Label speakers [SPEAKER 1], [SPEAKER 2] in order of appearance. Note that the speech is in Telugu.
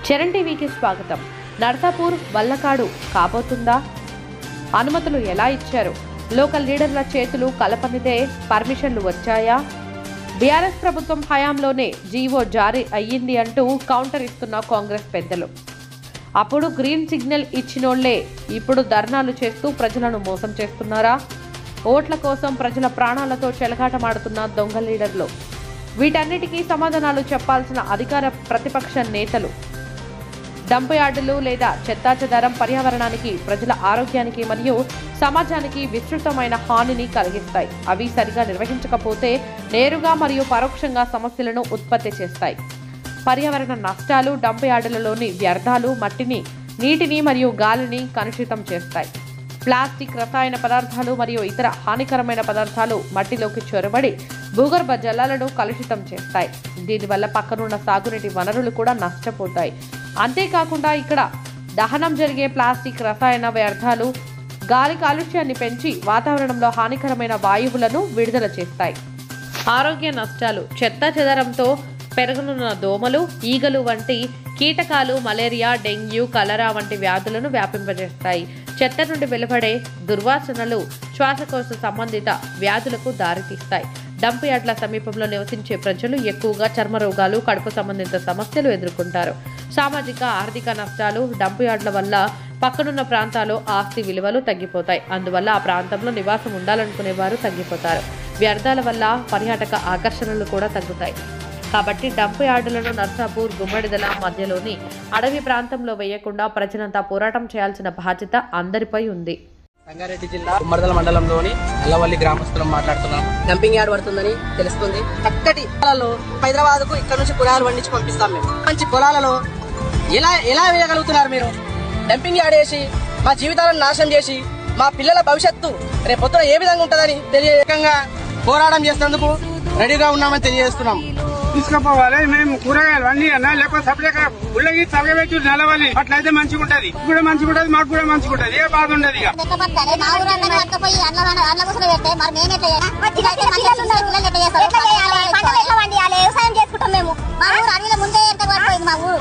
[SPEAKER 1] చరణ్ టీవీకి స్వాగతం. నర్సాపూర్ వల్లకాడు కాబోతుందా? అనుమతులు ఎలా ఇచ్చారు? లోకల్ లీడర్ల చేతులు కలపనిదే పర్మిషన్లు వచ్చాయా? బీఆర్ఎస్ ప్రభుత్వం హయాంలోనే జీవో జారీ అయ్యింది అంటూ కౌంటర్ ఇస్తున్న కాంగ్రెస్ పెద్దలు. అప్పుడు గ్రీన్ సిగ్నల్ ఇచ్చినోళ్లే ఇప్పుడు ధర్నాలు చేస్తూ ప్రజలను మోసం చేస్తున్నారా? ఓట్ల కోసం ప్రజల ప్రాణాలతో చెలగాటమాడుతున్న దొంగ లీడర్లు. వీటన్నిటికీ సమాధానాలు చెప్పాల్సిన అధికార ప్రతిపక్ష నేతలు. డంప్ యార్డులు లేదా చెత్తాచెదారం పర్యావరణానికి, ప్రజల ఆరోగ్యానికి మరియు సమాజానికి విస్తృతమైన హానిని కలిగిస్తాయి. అవి సరిగా నిర్వహించకపోతే నేరుగా మరియు పరోక్షంగా సమస్యలను ఉత్పత్తి చేస్తాయి. పర్యావరణ నష్టాలు. డంప్ యార్డులలోని వ్యర్థాలు మట్టిని, నీటిని మరియు గాలిని కలుషితం చేస్తాయి. ప్లాస్టిక్, రసాయన పదార్థాలు మరియు ఇతర హానికరమైన పదార్థాలు మట్టిలోకి చొరబడి భూగర్భ జలాలను కలుషితం చేస్తాయి. దీనివల్ల పక్కనున్న సాగునీటి వనరులు కూడా నష్టపోతాయి. అంతేకాకుండా ఇక్కడ దహనం జరిగే ప్లాస్టిక్, రసాయన వ్యర్థాలు గాలి కాలుష్యాన్ని పెంచి వాతావరణంలో హానికరమైన వాయువులను విడుదల చేస్తాయి. ఆరోగ్య నష్టాలు. చెత్త చెదరంతో పెరగనున్న దోమలు, ఈగలు వంటి కీటకాలు మలేరియా, డెంగ్యూ, కలరా వంటి వ్యాధులను వ్యాపింపజేస్తాయి. చెత్త నుండి వెలువడే దుర్వాసనలు శ్వాసకోశ సంబంధిత వ్యాధులకు దారితీస్తాయి. డంప్ యార్డ్ల సమీపంలో నివసించే ప్రజలు ఎక్కువగా చర్మ రోగాలు, కడుపు సంబంధిత సమస్యలు ఎదుర్కొంటారు. సామాజిక, ఆర్థిక నష్టాలు. డంప్ యార్డ్ల వల్ల పక్కనున్న ప్రాంతాల్లో ఆస్తి విలువలు తగ్గిపోతాయి. అందువల్ల ఆ ప్రాంతంలో నివాసం ఉండాలనుకునే వారు తగ్గిపోతారు. వ్యర్థాల వల్ల పర్యాటక ఆకర్షణలు కూడా తగ్గుతాయి. కాబట్టి డంప్ యార్డులను నర్సాపూర్, గుమ్మడిదల మధ్యలోని అడవి ప్రాంతంలో వేయకుండా ప్రజలంతా పోరాటం చేయాల్సిన బాధ్యత అందరిపై ఉంది.
[SPEAKER 2] సంగారెడ్డి జిల్లా గుమ్మడిదల మండలంలోని అల్లవల్లి గ్రామస్తులం మాట్లాడుతున్నాం. డంపింగ్ యార్డ్ పడుతుందని తెలుస్తుంది. చక్కటి పొలాలలో హైదరాబాద్ కు ఇక్కడ నుంచి పొలాలు పండించి పంపిస్తాం. మేము మంచి పొలాలలో ఎలా వేయగలుగుతున్నారు మీరు? డంపింగ్ యార్డ్ వేసి మా జీవితాలను నాశనం చేసి మా పిల్లల భవిష్యత్తు రేపు పొద్దున ఏ విధంగా ఉంటుందని తెలియకంగా పోరాటం చేసేందుకు రెడీగా ఉన్నామని తెలియజేస్తున్నాం.
[SPEAKER 3] తీసుకుపోవాలి. మేము కూరగాయలు అన్ని అన్నా లేకపోతే సపరేట్ ఉల్లగి తలగబెట్టి నిలవాలి. అట్లయితే మంచిగా ఉంటది, కూడా మంచిగా ఉంటది, మాకు కూడా మంచిగా ఉంటది. ఏ బాధ ఉండదు.
[SPEAKER 4] వ్యవసాయం చేసుకుంటాం మేము. మా ఊరు అడవిలో ముందే ఎంత మా ఊరు